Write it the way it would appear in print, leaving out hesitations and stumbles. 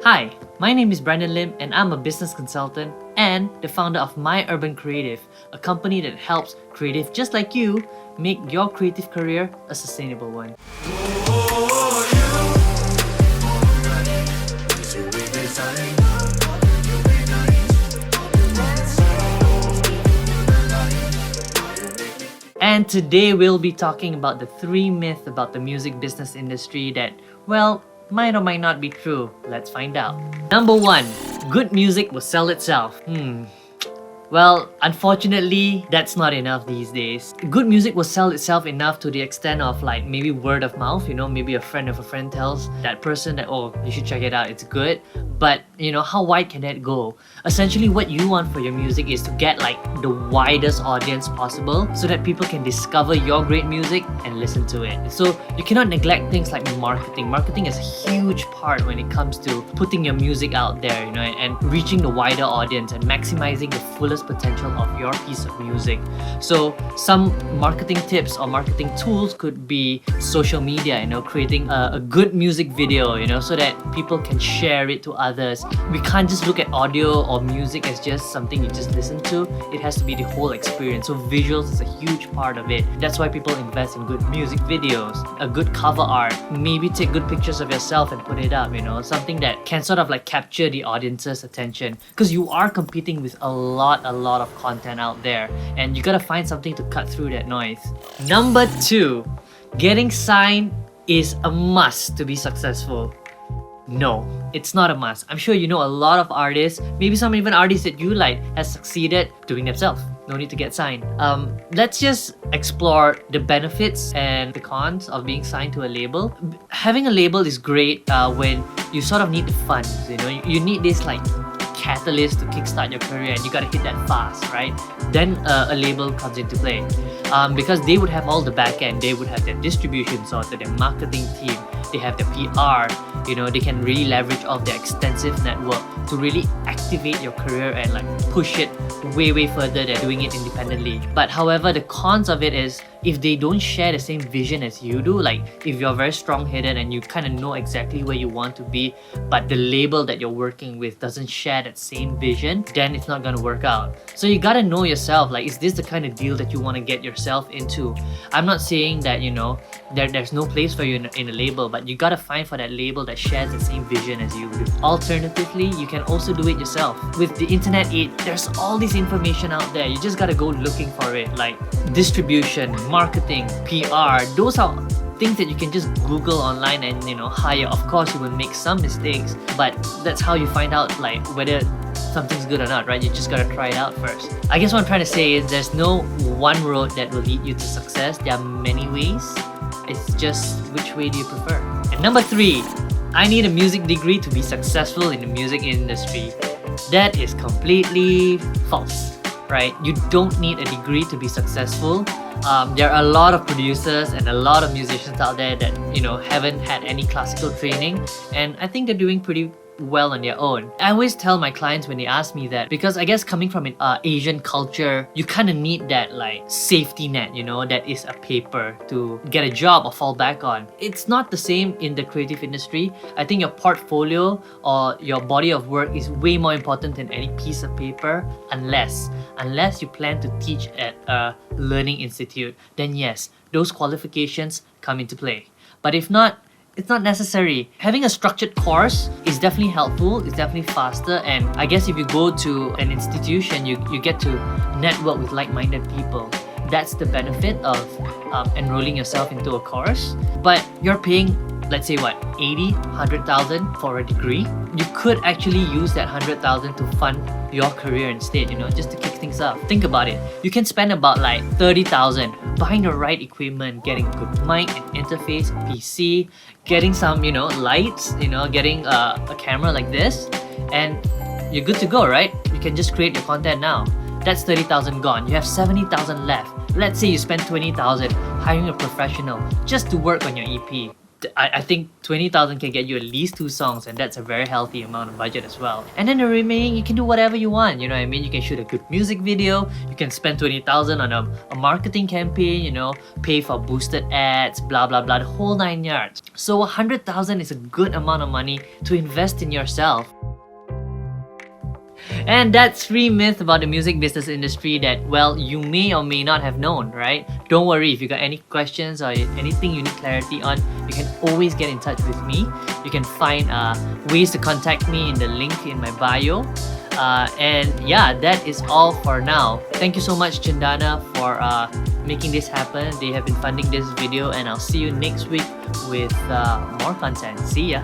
Hi, my name is Brandon Lim and I'm a business consultant and the founder of My Urban Creative, a company that helps creative just like you make your creative career a sustainable one. And today we'll be talking about the 3 myths about the music business industry that, well, might or might not be true. Let's find out. Number 1. Good music will sell itself. Well, unfortunately, that's not enough these days. Good music will sell itself enough to the extent of like maybe word of mouth, maybe a friend of a friend tells that person that, oh, you should check it out, it's good. But, how wide can that go? Essentially, what you want for your music is to get like the widest audience possible so that people can discover your great music and listen to it. So you cannot neglect things like marketing. Marketing is a huge part when it comes to putting your music out there, and reaching the wider audience and maximizing the fullest potential of your piece of music. So some marketing tips or marketing tools could be social media, creating a good music video, so that people can share it to others. We can't just look at audio or music as just something you just listen to. It has to be the whole experience. So visuals is a huge part of it. That's why people invest in good music videos, a good cover art, maybe take good pictures of yourself and put it up, something that can sort of like capture the audience's attention, because you are competing with a lot of content out there and you gotta find something to cut through that noise. Number 2, getting signed is a must to be successful. No, it's not a must. I'm sure you know a lot of artists, maybe some even artists that you like, has succeeded doing themselves. No need to get signed. Let's just explore the benefits and the cons of being signed to a label. Having a label is great when you sort of need the funds. You need this like catalyst to kickstart your career and you gotta hit that fast, right? Then a label comes into play because they would have all the back end. They would have their distribution sorted, their marketing team, they have their PR, they can really leverage off their extensive network to really activate your career and like push it way further than doing it independently. But however, the cons of it is if they don't share the same vision as you do, like if you're very strong-headed and you kind of know exactly where you want to be, but the label that you're working with doesn't share that same vision, then it's not gonna work out. So you gotta know yourself, like, is this the kind of deal that you want to get yourself into? I'm not saying that, there's no place for you in a label, but you gotta find for that label that shares the same vision as you do. Alternatively, you can also do it yourself. With the internet age, there's all this information out there. You just gotta go looking for it, like distribution, marketing, PR. Those are things that you can just Google online and hire. Of course, you will make some mistakes, but that's how you find out like whether something's good or not, right? You just gotta try it out first. I guess what I'm trying to say is there's no one road that will lead you to success. There are many ways. It's just which way do you prefer? And number 3, I need a music degree to be successful in the music industry. That is completely false, right? You don't need a degree to be successful. There are a lot of producers and a lot of musicians out there that haven't had any classical training, and I think they're doing pretty well on their own. I always tell my clients when they ask me that, because I guess coming from an Asian culture, you kind of need that like safety net, that is a paper to get a job or fall back on. It's not the same in the creative industry. I think your portfolio or your body of work is way more important than any piece of paper, unless you plan to teach at a learning institute. Then yes, those qualifications come into play. But if not, it's not necessary. Having a structured course is definitely helpful, it's definitely faster, and I guess if you go to an institution, you get to network with like-minded people. That's the benefit of enrolling yourself into a course. But you're paying, let's say 80, 100,000 for a degree. You could actually use that 100,000 to fund your career instead, just to kick things up. Think about it. You can spend about like 30,000 buying the right equipment, getting a good mic and interface, PC, getting some, lights, getting a camera like this, and you're good to go, right? You can just create your content now. That's 30,000 gone. You have 70,000 left. Let's say you spend 20,000 hiring a professional just to work on your EP. I think 20,000 can get you at least 2 songs, and that's a very healthy amount of budget as well. And then the remaining, you can do whatever you want, you know what I mean? You can shoot a good music video, you can spend 20,000 on a marketing campaign, you know, pay for boosted ads, blah blah blah, the whole 9 yards. So 100,000 is a good amount of money to invest in yourself. And that's 3 myths about the music business industry that, well, you may or may not have known, right? Don't worry, if you got any questions or anything you need clarity on, you can always get in touch with me. You can find ways to contact me in the link in my bio. And yeah, that is all for now. Thank you so much, CENDANA, for making this happen. They have been funding this video, and I'll see you next week with more content. See ya!